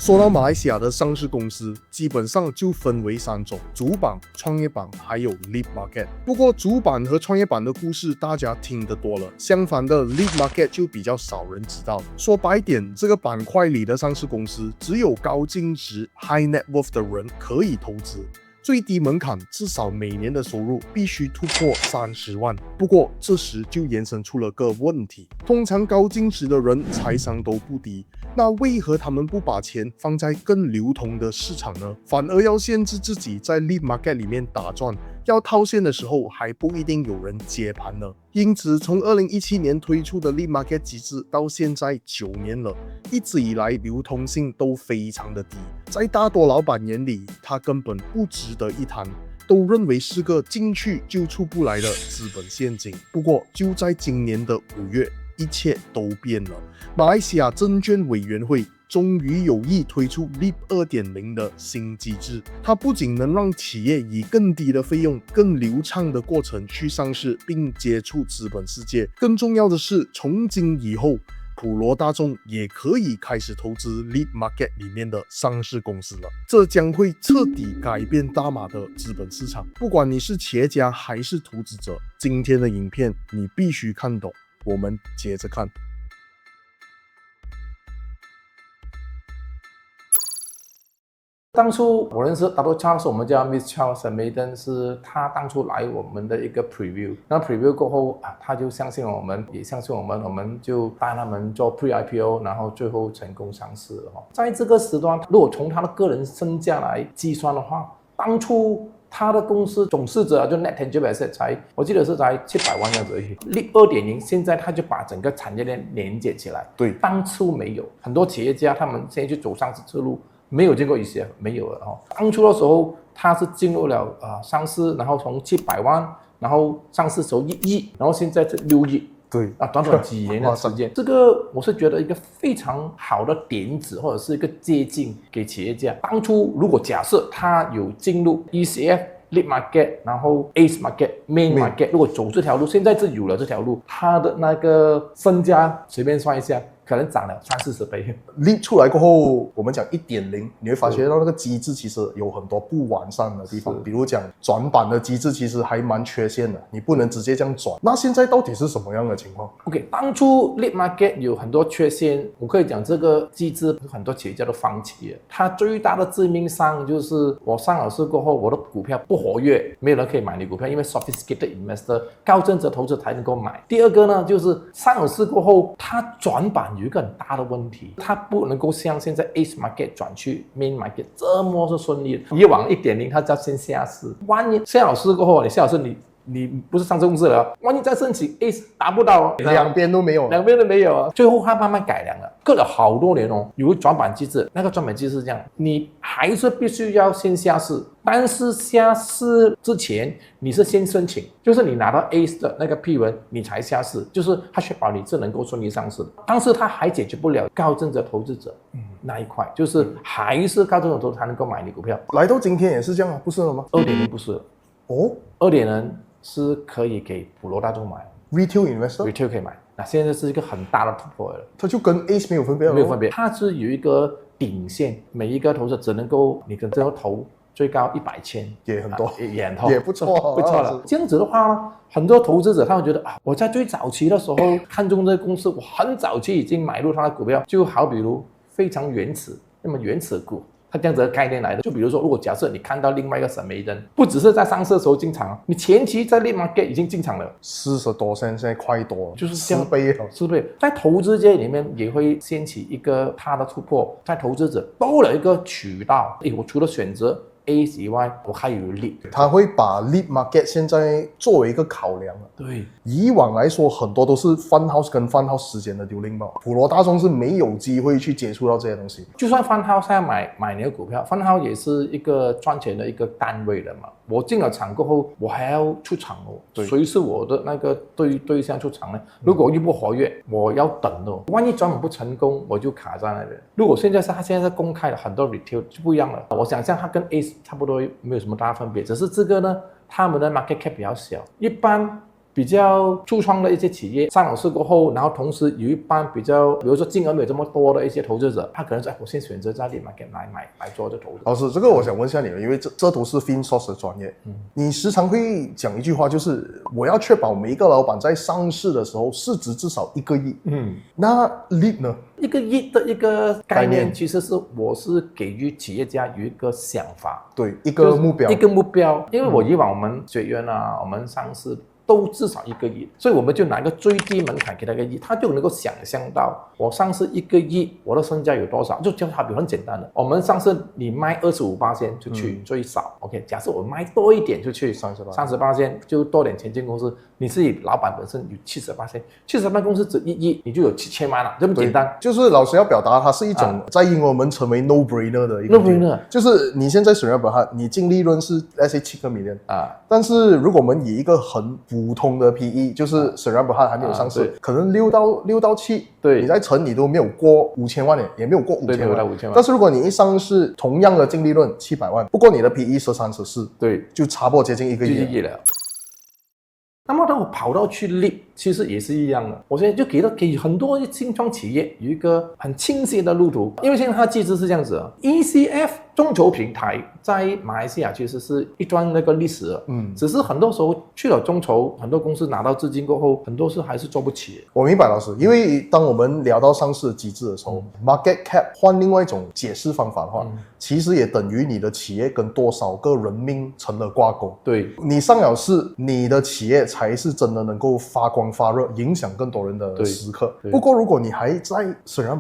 说到马来西亚的上市公司，基本上就分为3种：主板、创业板，还有 Lead Market。不过主板和创业板的故事大家听得多了，相反的 Lead Market 就比较少人知道。说白点，这个板块里的上市公司，只有高净值 High Net Worth 的人可以投资。最低门槛至少每年的收入必须突破30万。不过这时就衍生出了个问题，通常高净值的人财商都不低，那为何他们不把钱放在更流通的市场呢？反而要限制自己在 Lead Market 里面打转，要套现的时候还不一定有人接盘呢。因此从2017年推出的 Lead Market 机制到现在9年了，一直以来流通性都非常的低，在大多老板眼里，它根本不值得一谈，都认为是个进去就出不来的资本陷阱。不过就在今年的5月，一切都变了。马来西亚证券委员会终于有意推出 LEAP 2.0 的新机制，它不仅能让企业以更低的费用、更流畅的过程去上市并接触资本世界，更重要的是，从今以后，普罗大众也可以开始投资 Lead Market 里面的上市公司了。这将会彻底改变大马的资本市场。不管你是企业家还是投资者，今天的影片你必须看懂。我们接着看。当初我认识Dato' Charles， 我们叫 Miss Charles Maiden， 是他当初来我们的一个 preview。那 preview 过后他就相信我们，也相信我们，我们就带他们做 pre-IPO， 然后最后成功上市了。在这个时段，如果从他的个人身价来计算的话，当初他的公司总市值就 Net Tangible Asset 我记得是才700万样子而已。LEAP 2.0 现在他就把整个产业链连接起来。对，当初没有，很多企业家他们现在去走上市之路。没有经过ETF，没有了。当初的时候，他是进入了上市，然后从700万，然后上市时候1亿，然后现在是6亿。对短短几年的时间，这个我是觉得一个非常好的点子，或者是一个借鉴给企业家。当初如果假设他有进入 ECF、Lead Market， 然后 ACE Market、Main Market， 如果走这条路，现在是有了这条路，他的那个身家随便算一下。可能涨了30-40倍。LEAP 出来过后，我们讲 1.0， 你会发觉到那个机制其实有很多不完善的地方，比如讲转板的机制其实还蛮缺陷的，你不能直接这样转。那现在到底是什么样的情况 ？OK， 当初 Lead Market 有很多缺陷，我可以讲这个机制很多企业家都放弃了。它最大的致命伤就是我上了市过后，我的股票不活跃，没有人可以买你股票，因为 sophisticated investor 高净值投资才能够买。第二个呢，就是上了市过后，它转板有一个很大的问题，它不能够像现在 ACE Market 转去 Main Market 这么是顺利的。以往 1.0 它叫先下市，万一下好市过后，你下好市你不是上市公司了，万一再申请 ACE 达不到，两边都没有，最后它慢慢改良了，隔了好多年哦。有转板机制，那个转板机制是这样，你还是必须要先下市，但是下市之前你是先申请，就是你拿到 ACE 的那个批文，你才下市，就是它确保你是能够顺利上市的。但是它还解决不了高净值投资者那一块，就是还是高净值投资才能够买你股票。来到今天也是这样啊，不是了吗？2.0 不是哦，2.0是可以给普罗大众买 ，Retail Investor 可以买。那现在是一个很大的突破了，它就跟 ACE 没有分别了，没有分别，它是有一个顶线，每一个投资者只能够你可能只能投最高100千，也很多，也不错，不错了。这样子的话呢，很多投资者他会觉得我在最早期的时候看中这个公司，我很早期已经买入它的股票，就好比如非常原始，那么原始股。它这样子的概念来的，就比如说，如果假设你看到另外一个沈梅登，不只是在上市的时候进场，你前期在 Lead Market 已经进场了，40多现在快多了，就是10倍了，10倍。在投资界里面也会掀起一个它的突破，在投资者多了一个渠道，我除了选择ACE 以外，我还有 LEAP， 他会把 Lead Market 现在作为一个考量了。对，以往来说，很多都是 Fund House 跟 Fund House 之间的丢零吧，普罗大众是没有机会去接触到这些东西。就算 Fund House 要买你的股票 ，Fund House 也是一个赚钱的一个单位了嘛。我进了场过后，我还要出场哦。谁是我的那个对象出场呢？如果又不活跃，我要等哦。万一转板不成功，我就卡在那边。如果他现在是公开的，很多 retail 就不一样了。我想象它跟 ACE 差不多，没有什么大分别，只是这个呢，他们的 market cap 比较小。一般比较初创的一些企业上了市过后，然后同时有一班比较，比如说金额没有这么多的一些投资者，他可能说，我先选择在 Lead Market 来做这投资。老师，这个我想问一下你们，因为这都是 FinSource 的专业，你时常会讲一句话，就是我要确保每一个老板在上市的时候市值至少1个亿。那 Lead 呢？1个亿的一个概念，概念其实我是给予企业家有一个想法，对，一个目标，一个目标。因为以往我们学院啊，我们上市都至少1个亿，所以我们就拿一个最低门槛给他1个亿，他就能够想象到我上市1个亿，我的身价有多少。就好比很简单的，我们上市你卖25%出去最少，OK， 假设我卖多一点出去30%，就多点钱进公司，你自己老板本身有70%，70%公司值1亿，你就有7000万了，这么简单。就是老师要表达它是一种在英文们称为 no brainer 的一个 no brainer， 就是你现在虽然你净利润是 let's say 7个 million 但是如果我们以一个很普通的 PE， 就是虽然还没有上市，可能6到7，对，你再乘你都没有过5000万，也没有过5000万，对，但是如果你一上市，同样的净利润700万，不过你的 PE 13、14，对，就差不多接近1个亿了。那么当我跑到去 Lead， 其实也是一样的。我现在就给很多新创企业有一个很清晰的路途，因为现在它的机制是这样子的 ，ECF 众筹平台在马来西亚其实是一段那个历史了，只是很多时候去了众筹，很多公司拿到资金过后，很多事还是做不起。我明白老师，因为当我们聊到上市的机制的时候，market cap 换另外一种解释方法的话，其实也等于你的企业跟多少个人命成了挂钩。对，你上了市，你的企业才是真的能够发光发热，影响更多人的时刻。不过如果你还在虽然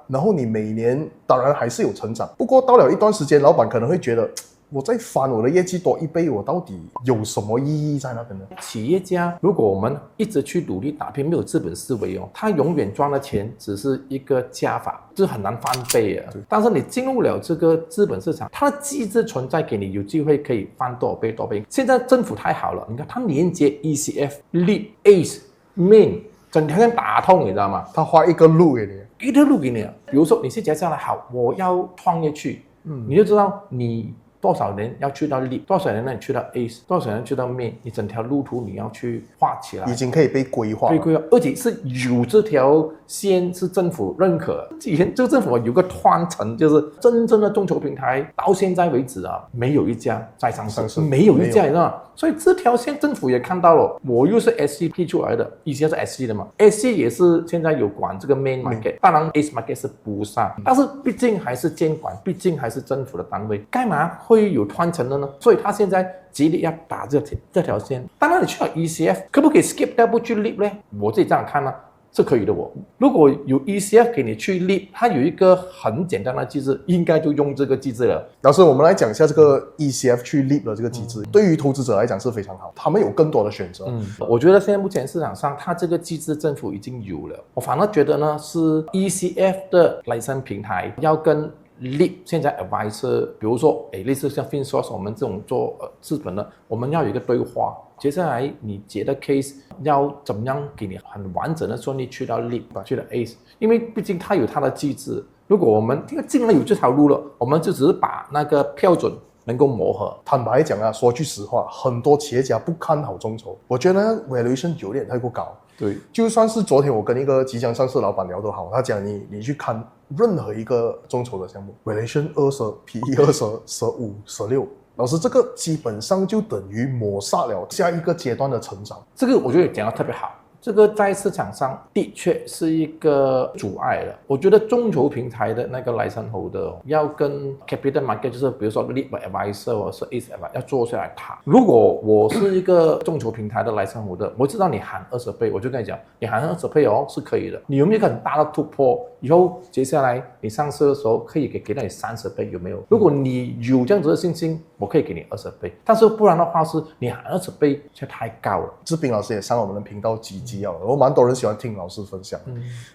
然后你每年当然还是有成长，不过到了一段时间，老板可能会觉得，我再翻我的业绩多1倍，我到底有什么意义在那边呢？企业家如果我们一直去努力打拼，没有资本思维他永远赚的钱只是一个加法，就是很难翻倍啊。但是你进入了这个资本市场，它的机制存在给你有机会可以翻多少倍。现在政府太好了，你看它连接 ECF、Lead、ACE、Main， 整条线打通，你知道吗？他画一个路给你，一条路给你。比如说你是接下来好，我要创业去，你就知道你多少人要去到 Lead， 多少人让你去到 ACE， 多少人去到 Main， 你整条路途你要去画起来，已经可以被规划，而且是有这条线是政府认可。以前这个政府有个断层，就是真正的众筹平台到现在为止没有一家在上市，没有一家，你知道吗？所以这条线政府也看到了，我又是 SCP 出来的，以前是 SC 的嘛 ，SC 也是现在有管这个 Main Market，当然 ACE Market 是不上，但是毕竟还是监管，毕竟还是政府的单位，干嘛会有断层的呢？所以他现在极力要打这条线。当然你去了 ECF， 可不可以 skip 掉不去 Lead 呢？我自己这样看呢，是可以的。如果有 ECF 给你去 Lead， 它有一个很简单的机制，应该就用这个机制了。老师，我们来讲一下这个 ECF 去 Lead 的这个机制，对于投资者来讲是非常好，他们有更多的选择。我觉得现在目前市场上，它这个机制政府已经有了。我反而觉得呢，是 ECF 的license平台要跟Lead 现在 advisor， 比如说类似像 FinSource 我们这种做资本的，我们要有一个对话。接下来你接的 case 要怎么样给你很完整的顺利去到 Lead， 去到 ACE， 因为毕竟它有它的机制。如果我们既然有这条路了，我们就只是把那个标准能够磨合。坦白讲啊，说句实话，很多企业家不看好众筹，我觉得 valuation 有点太过高。对，就算是昨天我跟一个即将上市的老板聊得好，他讲你去看任何一个众筹的项目 ，valuation 20 ，PE 20 15 16。老师，这个基本上就等于抹杀了下一个阶段的成长。这个我觉得讲得特别好。这个在市场上的确是一个阻碍了。我觉得众筹平台的那个 license holder 要跟 capital market， 就是比如说 Lead advisor 或者是 ACE advisor 要坐下来谈。如果我是一个众筹平台的 license holder， 我知道你喊20倍，我就跟你讲，你喊20倍是可以的。你有没有一个很大的突破？以后接下来你上市的时候可以给到你30倍，有没有？如果你有这样子的信心，我可以给你20倍。但是不然的话，是你喊20倍就太高了。志斌老师也上了我们的频道几集了，我蛮多人喜欢听老师分享。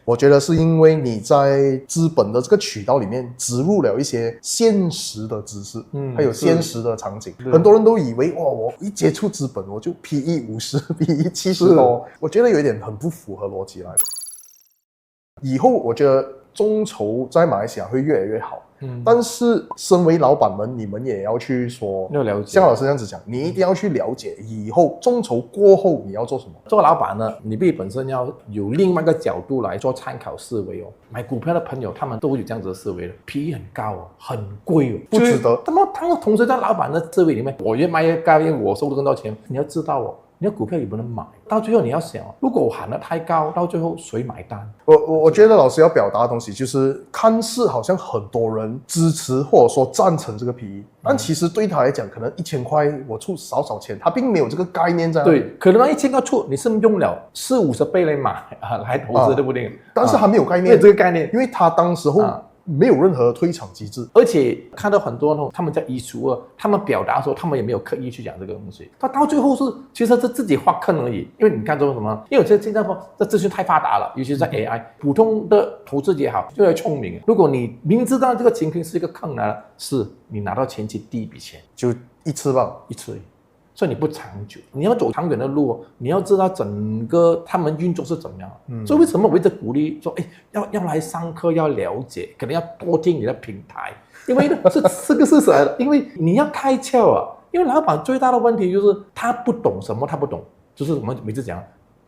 我觉得是因为你在资本的这个渠道里面植入了一些现实的知识，还有现实的场景。很多人都以为哇，我一接触资本我就 PE 50 PE 70多，我觉得有一点很不符合逻辑来。以后我觉得众筹在马来西亚会越来越好，但是身为老板们，你们也要去说，要了解。像老师这样子讲，你一定要去了解以后众筹过后你要做什么。做老板呢，你必须本身要有另外一个角度来做参考思维哦。买股票的朋友他们都有这样子的思维的，PE 很高哦，很贵哦，不值得。他们同时在老板的思维里面，我越卖越高，因为我收入更多钱。你要知道哦。你的股票也不能买，到最后你要想，如果我喊得太高，到最后谁买单？我觉得老师要表达的东西就是，看似好像很多人支持或者说赞成这个 PE，但其实对他来讲，可能1000块我出少钱，他并没有这个概念在那里。对，可能那1000块出，你是用了40-50倍来买来投资，对不对？但是他没有概念，没有这个概念，因为他当时候。没有任何退场机制，而且看到很多他们在1输2，他们表达的时候，他们也没有刻意去讲这个东西，他到最后其实是自己挖坑而已。因为你看这什么？因为现在这资讯太发达了，尤其是在 AI，普通的投资也好，就要聪明。如果你明知道这个情况是一个坑来了，是你拿到前期第一笔钱就一次吧，一次而已。所以你不长久，你要走长远的路，你要知道整个他们运作是怎么样。所以为什么我一直鼓励说，要来上课，要了解，可能要多听你的平台，因为是个事实来的。因为你要开窍啊，因为老板最大的问题就是他不懂什么，他不懂，就是我们每次讲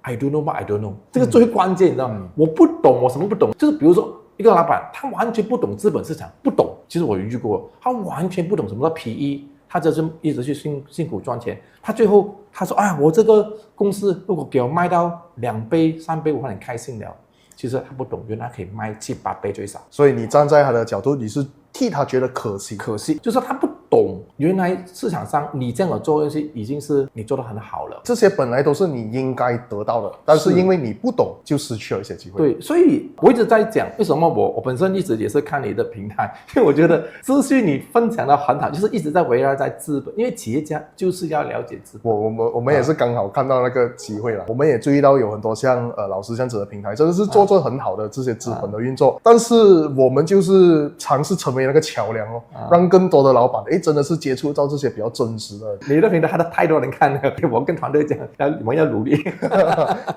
I don't know what I don't know， 这个最关键，你知道吗？我不懂，我什么不懂，就是比如说一个老板，他完全不懂资本市场，不懂。其实我有遇过，他完全不懂什么叫 PE。他就是一直去辛苦赚钱，他最后他说：“我这个公司如果给我卖到2倍、3倍，我会很开心了。”其实他不懂，原来可以卖7-8倍最少。所以你站在他的角度，你是替他觉得可惜，就是他不懂，原来市场上你这样的做东西已经是你做得很好了。这些本来都是你应该得到的，但是因为你不懂，就失去了一些机会。对，所以我一直在讲，为什么我本身一直也是看你的平台，因为我觉得资讯你分享的很好，就是一直在围绕在资本，因为企业家就是要了解资本。我们也是刚好看到那个机会了，我们也注意到有很多像老师这样子的平台，真的是做很好的这些资本的运作，但是我们就是尝试成为那个桥梁哦，让更多的老板真的是接触到这些比较真实的。你的平台太多人看了，我跟团队讲，我们要努力。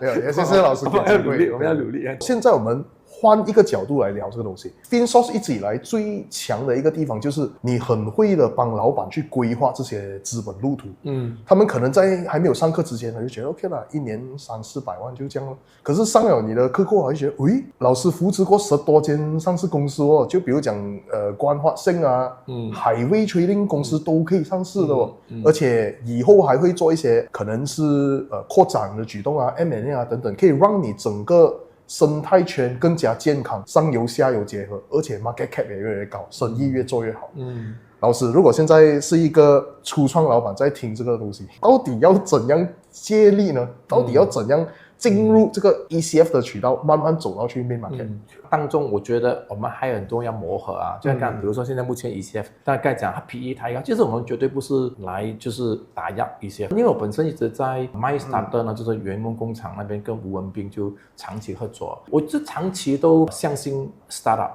没有，也谢谢老师给机会，我们要努力。现在我们换一个角度来聊这个东西。FinSource 一直以来最强的一个地方就是你很会的帮老板去规划这些资本路途。他们可能在还没有上课之前，他就觉得 OK 啦，一年300-400万就这样了。可是上了你的课后，他就觉得，老师扶持过10多间上市公司哦，就比如讲光化性啊，海威trading公司都可以上市的哦，而且以后还会做一些可能是扩展的举动啊 M&A 啊等等，可以让你整个生态圈更加健康，上游下游结合，而且 market cap 也越来越高，生意越做越好。老师，如果现在是一个初创老板在听这个东西，到底要怎样接力呢？到底要怎样进入这个 ECF 的渠道，慢慢走到去 main market？当中我觉得我们还有很多要磨合啊，就像刚比如说现在目前 ECF， 大概讲它 PE 太高，其实我们绝对不是来就是打压 ECF， 因为我本身一直在 MyStarter 呢，就是圆梦工厂那边跟吴文斌就长期合作，我就长期都相信 startup。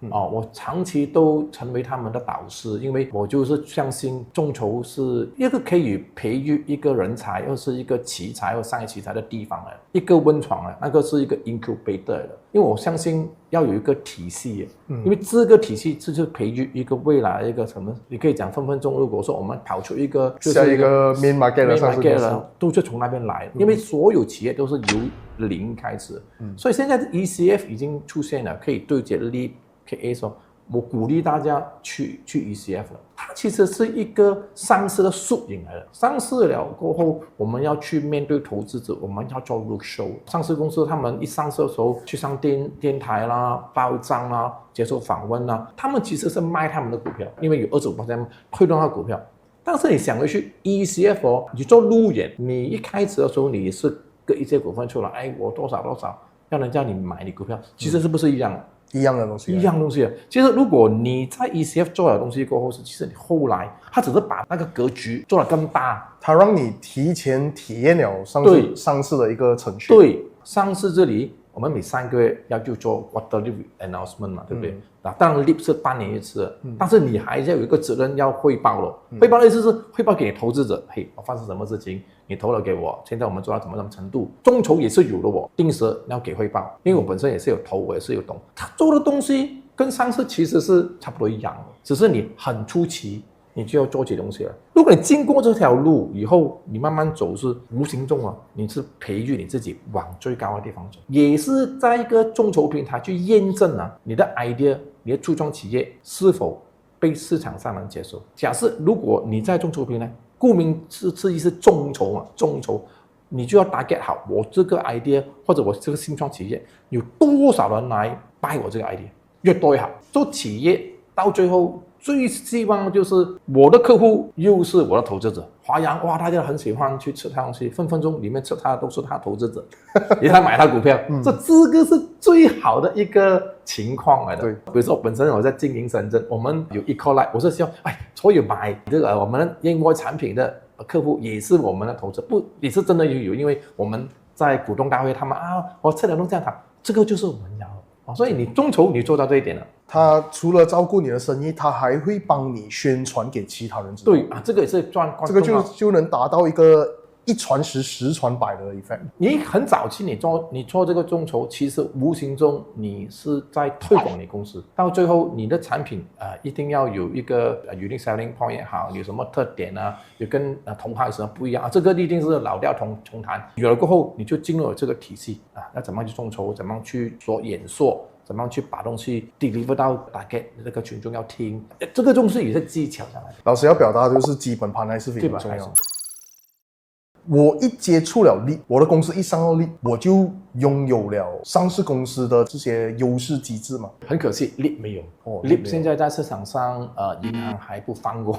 我长期都成为他们的导师，因为我就是相信众筹是一个可以培育一个人才，又是一个奇才或商业奇才的地方，一个温床，那个是一个 incubator 的。因为我相信要有一个体系，因为这个体系就是培育一个未来的一个什么，你可以讲分分钟，如果说我们跑出一个下一个 main market 的上市公司，都是从那边来，因为所有企业都是由零开始，所以现在 ECF 已经出现了，可以对接力。KA 说，我鼓励大家去 ECF 了。它其实是一个上市的缩影来的。上市了过后，我们要去面对投资者，我们要做 roadshow。上市公司他们一上市的时候，去上电台啦、报章啦、接受访问啦，他们其实是卖他们的股票，因为有25%推动他的股票。但是你想回去 ECF 你做路演，你一开始的时候你是割一些股份出来，我多少，要人家你买你股票，其实是不是一样的？一样的东西，其实如果你在 ECF 做了东西过后，其实你后来他只是把那个格局做得更大，他让你提前体验了上市的一个程序。对，上市这里我们每3个月要就做 quarterly announcement 嘛，对不对？当然 LIP 是半年一次，但是你还是要有一个责任要汇报了。汇报的意思是汇报给投资者，我发生什么事情，你投了给我，现在我们做到什么程度，众筹也是有的，定时要给汇报，因为我本身也是有投，我也是有懂。他做的东西跟上市其实是差不多一样的，只是你很初期，你就要做起东西了。如果你经过这条路以后，你慢慢走是无形中啊，你是培育你自己往最高的地方走，也是在一个众筹平台去验证啊你的 idea， 你的初创企业是否被市场上人接受。假设如果你在众筹平台，顾名思义是众筹嘛，众筹。你就要 target 好我这个 idea 或者我这个新创企业有多少人来 buy 我这个 idea， 越多越好。做企业到最后最希望就是我的客户又是我的投资者。华阳哇，大家很喜欢去吃他东西，分分钟里面吃他的都是他投资者，因为他买他股票，这个是最好的一个情况来的。对，比如说本身我在经营深圳，我们有 Ecolite， 我是希望所有买这个我们燕窝产品的客户也是我们的投资，不也是真的有，因为我们在股东大会，他们我吃了都这样谈，这个就是我们要所以你众筹你做到这一点了。他除了照顾你的生意，他还会帮你宣传给其他人知道。对这个也是这个就能达到一个一传十，十传百的 effect。你很早期你做这个众筹，其实无形中你是在推广你公司，到最后你的产品一定要有一个unique selling point 也好，有什么特点啊，有跟同行有什么不一样这个一定是老调重弹。有了过后，你就进入了这个体系要怎么样去众筹，怎么样去做演说，怎么样去把东西 deliver 到大概这个群众要听，这个东西也是技巧上来的。老师要表达的就是基本盘还是非常重要。我一接触了 LEAP， 我的公司一上到 LEAP， 我就拥有了上市公司的这些优势机制嘛。很可惜 LEAP 没有，LEAP 现在在市场上银行还不放过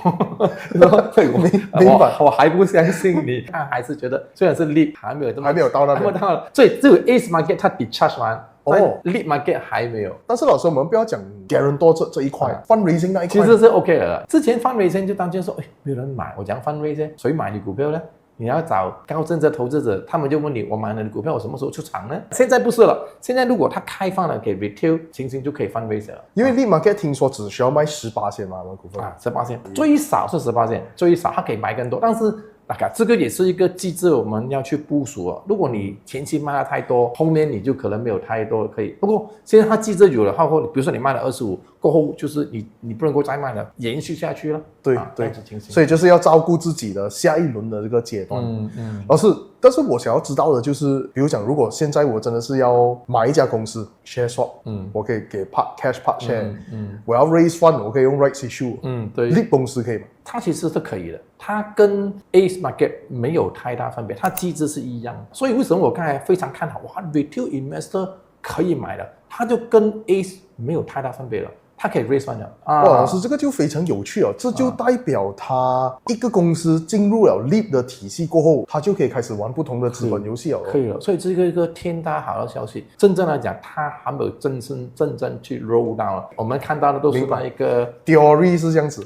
明白我还不相信你，他还是觉得虽然是 LEAP 还没有到那边，所以这个 ACE Market 它 decharge 完，LEAP Market 还没有。但是老师，我们不要讲 guarantor 这一块，fundraising 那一块其实是 OK 的。之前 fundraising 就当天说，没有人买，我讲 fundraising， 谁买你股票呢？你要找高净值投资者，他们就问你，我买了你股票，我什么时候出场呢？现在不是了，现在如果它开放了给 retail， 轻轻就可以 fundraise 了。因为 LEAP Market 听说只需要卖18%嘛，股份18%，最少是18%，最少它可以买更多，但是这个也是一个机制，我们要去部署如果你前期卖的太多，后面你就可能没有太多可以。不过现在它机制有了后，比如说你卖了25，过后就是你不能够再卖了，延续下去了。对，所以就是要照顾自己的下一轮的这个阶段。老师，但是我想要知道的就是，比如讲，如果现在我真的是要买一家公司 share swap，我可以给 part cash part share，我要 raise fund， 我可以用 rights issue，对 ，LEAP 公司可以吗？它其实是可以的，它跟 ACE Market 没有太大分别，它机制是一样的。所以为什么我刚才非常看好retail investor 可以买的，它就跟 ACE 没有太大分别了。它可以 raise fund 哇，老师，这个就非常有趣这就代表它一个公司进入了 LEAP 的体系过后，它就可以开始玩不同的资本游戏了。可以了，所以这个一个天大好的消息。真正来讲，它还没有真正去 roll down 了。我们看到的都是那一个 theory 是这样子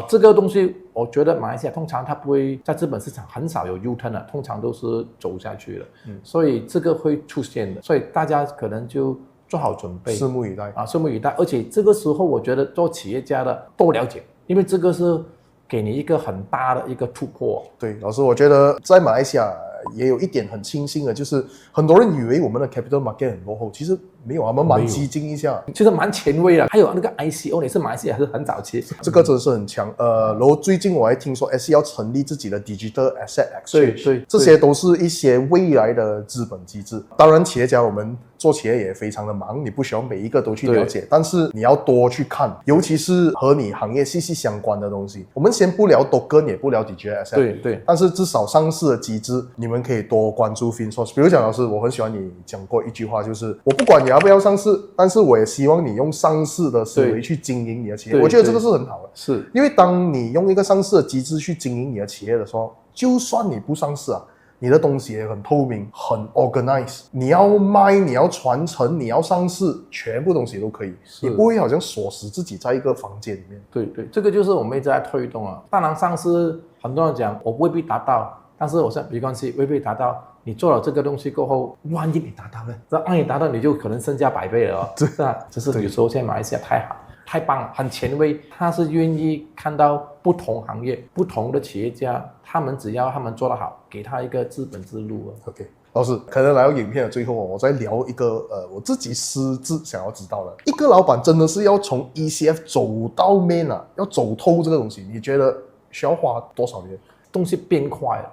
这个东西，我觉得马来西亚通常它不会在资本市场很少有 U-turn 的，通常都是走下去了。所以这个会出现的，所以大家可能就做好准备，拭目以待拭目以待。而且这个时候，我觉得做企业家的多了解，因为这个是给你一个很大的一个突破。对，老师，我觉得在马来西亚也有一点很庆幸的，就是很多人以为我们的 capital market 很落后，其实没有，我们蛮激进一下，其实蛮前卫的。还有那个 ICO 也是马来西亚是很早期，这个真的是很强。然后最近我还听说 SC 要成立自己的 digital asset exchange， 对，这些都是一些未来的资本机制。当然，企业家我们做企业也非常的忙，你不需要每一个都去了解，但是你要多去看，尤其是和你行业息息相关的东西。我们先不聊 token， 也不聊 digital asset， 对，但是至少上市的机制，你们可以多关注 FinSource。比如讲，老师，我很喜欢你讲过一句话，就是我不管你要不要上市，但是我也希望你用上市的思维去经营你的企业。我觉得这个是很好的，是因为当你用一个上市的机制去经营你的企业的时候，就算你不上市你的东西也很透明，很 organize， 你要卖，你要传承，你要上市，全部东西都可以，你不会好像锁死自己在一个房间里面。对，这个就是我们一直在推动当然上市很多人讲我未必达到，但是我说没关系，未必达到，你做了这个东西过后，万一你达到了，万一达到你就可能身价100倍了是吧？只是有时候现在马来西亚太好，太棒了，很前卫，他是愿意看到不同行业、不同的企业家，他们只要他们做得好，给他一个资本之路OK，老师，可能来到影片的最后，我再聊一个我自己私自想要知道的，一个老板真的是要从 ECF 走到 main 啊，要走透这个东西，你觉得需要花多少年？东西变快了，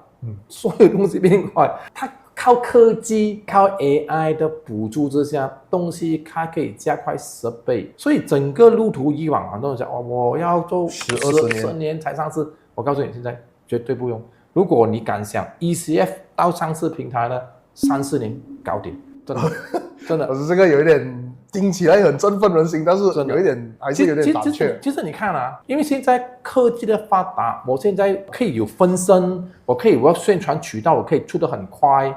所有东西变快，它靠科技、靠 AI 的补助之下，东西它可以加快10倍，所以整个路途以往，很多人讲哦，我要做10年才上市，我告诉你，现在绝对不用。如果你敢想 ECF 到上市平台呢，3-4年搞定，真的真的。可是这个有一点听起来很振奋人心，但是有一点还是有点胆怯。其实你看啊，因为现在科技的发达，我现在可以有分身，我要宣传渠道，我可以出得很快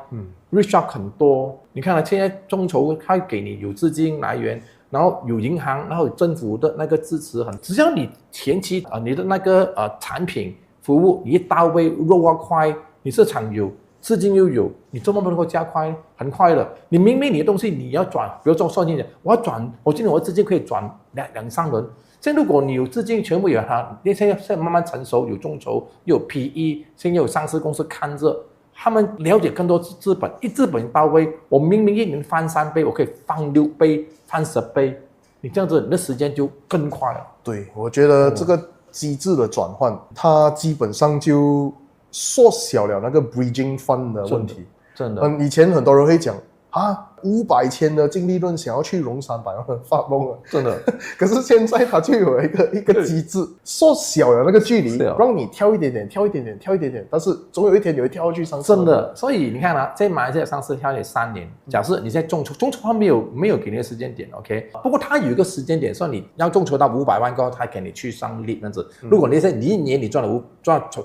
，reach out 很多。你看啊，现在众筹它给你有资金来源，然后有银行，然后有政府的那个支持，只要你前期你的那个产品服务你一到位，roll out快，你市场有。资金又有，你怎么不能够加快？很快了。你明明你的东西你要转，比如说你讲，我要转，我今天我的资金可以转2-3轮。现在如果你有资金全部有它，你现在慢慢成熟，有众筹，又有 PE， 现在有上市公司看着，他们了解更多资本，一资本到位，我明明1年翻3倍，我可以翻6倍、翻10倍，你这样子你的时间就更快了。对，我觉得这个机制的转换，它基本上就缩小了那个 bridging fund 的问题。真的，以前很多人会讲啊，500千的净利润想要去融300万，发梦了，真的。可是现在它就有一个机制，缩小了那个距离，让你跳一点点，跳一点点，跳一点点，但是总有一天你会跳下去上市。真的，所以你看啊，在马来西亚上市跳也3年。假设你在众筹它没有给你的时间点 ，OK。不过它有一个时间点，说你要众筹到500万过后，它给你去上利这样子。如果你1年你赚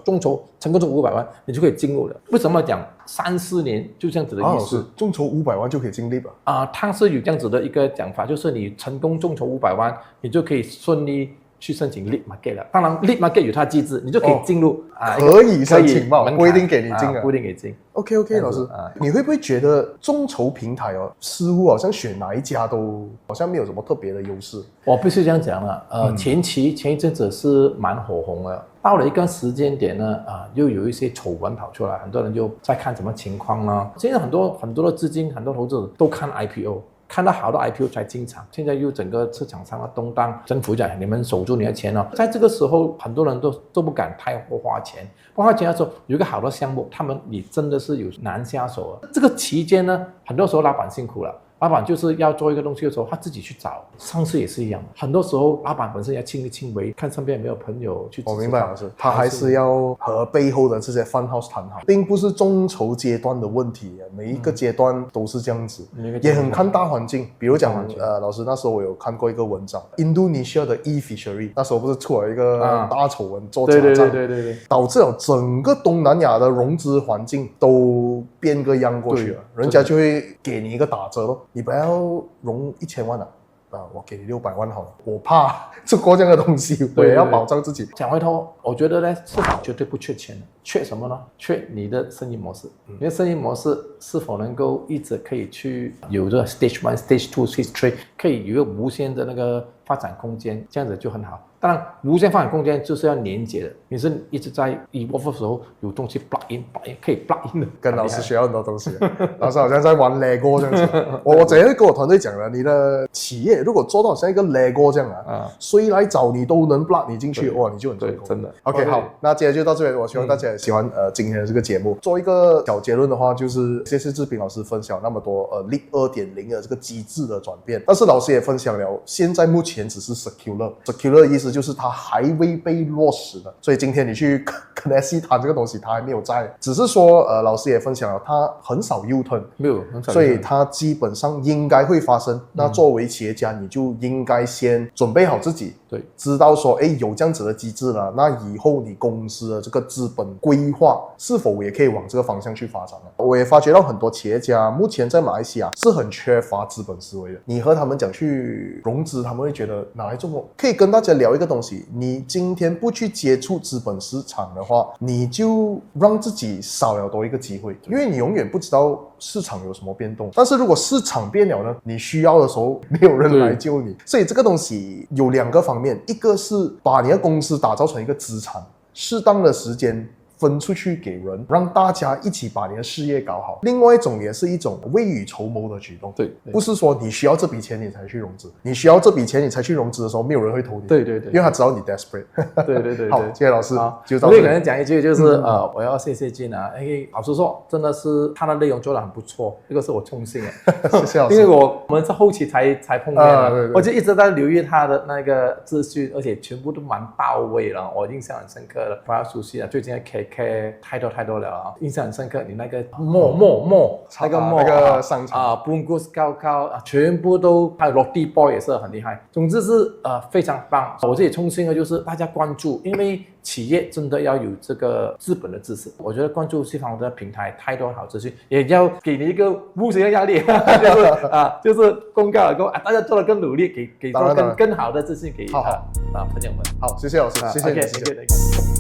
众筹成功中500万，你就可以进入了。为什么讲3-4年就这样子的意思？众筹500万就可以进利吧？它是有这样子的一个讲法，就是你成功众筹500万，你就可以顺利去申请 Lead Market 了。当然 Lead Market 有它机制，你就可以进入可以申请吧，不一定给你进啊，不一定给进。OK， 老师，你会不会觉得众筹平台似乎好像选哪一家都好像没有什么特别的优势？我必须这样讲了，前一阵子是蛮火红的，到了一个时间点呢，又有一些丑闻跑出来，很多人就在看什么情况呢？现在很多的资金，很多投资者都看 IPO。看到好的 IPO 才进场，现在又整个市场上的动荡，政府讲你们守住你的钱哦。在这个时候，很多人都不敢太花钱。花钱的时候，有一个好的项目，你真的是有难下手这个期间呢，很多时候老板辛苦了。老板就是要做一个东西的时候，他自己去找。上市也是一样，很多时候老板本身要亲力亲为，看身边有没有朋友去支持他。我明白老师，他还是要和背后的这些fund house谈好，并不是众筹阶段的问题，每一个阶段都是这样子，也很看大环境。比如讲，老师那时候我有看过一个文章，印度尼西亚的 e-fishery， 那时候不是出了一个大丑闻，做假账，对，导致了整个东南亚的融资环境都变个样过去了，人家就会给你一个打折咯。你不要融1000万我给你600万好了。我怕做过这样的东西，我也要保障自己。讲回头，我觉得呢，市场绝对不缺钱的，缺什么呢？缺你的生意模式。你的生意模式是否能够一直可以去有这 Stage 1、Stage 2、Stage 3，可以有一个无限的那个发展空间，这样子就很好。当然，无限发展空间就是要连接的，你是一直在evolve的时候有东西 plug in 可以 plug in 的。跟老师学到很多东西，老师好像在玩 Lego 这样子。我之前跟我团队讲了，你的企业如果做到像一个 Lego 这样谁来找你都能 plug 你进去，哇，你就很成功。真的。OK， 好，那今天就到这边。我希望大家也喜欢今天的这个节目。做一个小结论的话，就是谢谢志斌老师分享那么多Lead 2.0的这个机制的转变，但是老师也分享了，现在目前只是 circular 的意思就是它还未被落实的，所以今天你去跟 SC 谈这个东西，它还没有在，只是说老师也分享了，它很少 U-turn， 没有很少，所以它基本上应该会发生。那作为企业家，你就应该先准备好自己，对，知道说，有这样子的机制了，那以后你公司的这个资本规划是否也可以往这个方向去发展了。我也发觉到很多企业家目前在马来西亚是很缺乏资本思维的，你和他们讲去融资，他们会觉得哪来这么，可以跟大家聊一个东西，你今天不去接触资本市场的话，你就让自己少了多一个机会，因为你永远不知道市场有什么变动。但是如果市场变了呢，你需要的时候没有人来救你。所以这个东西有2个方面，一个是把你的公司打造成一个资产，适当的时间分出去给人，让大家一起把你的事业搞好。另外一种也是一种未雨绸缪的举动，对，不是说你需要这笔钱你才去融资，你需要这笔钱你才去融资的时候，没有人会投你，对，因为他知道你 desperate。对。好，谢谢老师，就到我这里。可能讲一句，就是我要谢谢俊啊，因为老实说，真的是他的内容做得很不错，这个是我衷心的，谢谢老师。因为我们是后期才碰面的，对，我就一直在留意他的那个资讯，而且全部都蛮到位了，我印象很深刻的。非常熟悉啊，最近的 KK 太多了啊，印象很深刻。你那个那个商场Bungkus 高啊，全部都还有 Roti Boy 也是很厉害。总之是非常棒。我自己衷心的就是大家关注，因为企业真的要有这个资本的支持。我觉得关注西方的平台太多好资讯，也要给你一个无形的压力，就是公告了，大家做得更努力，给更好的资讯给朋友们。好，谢谢老师，谢谢你。谢谢。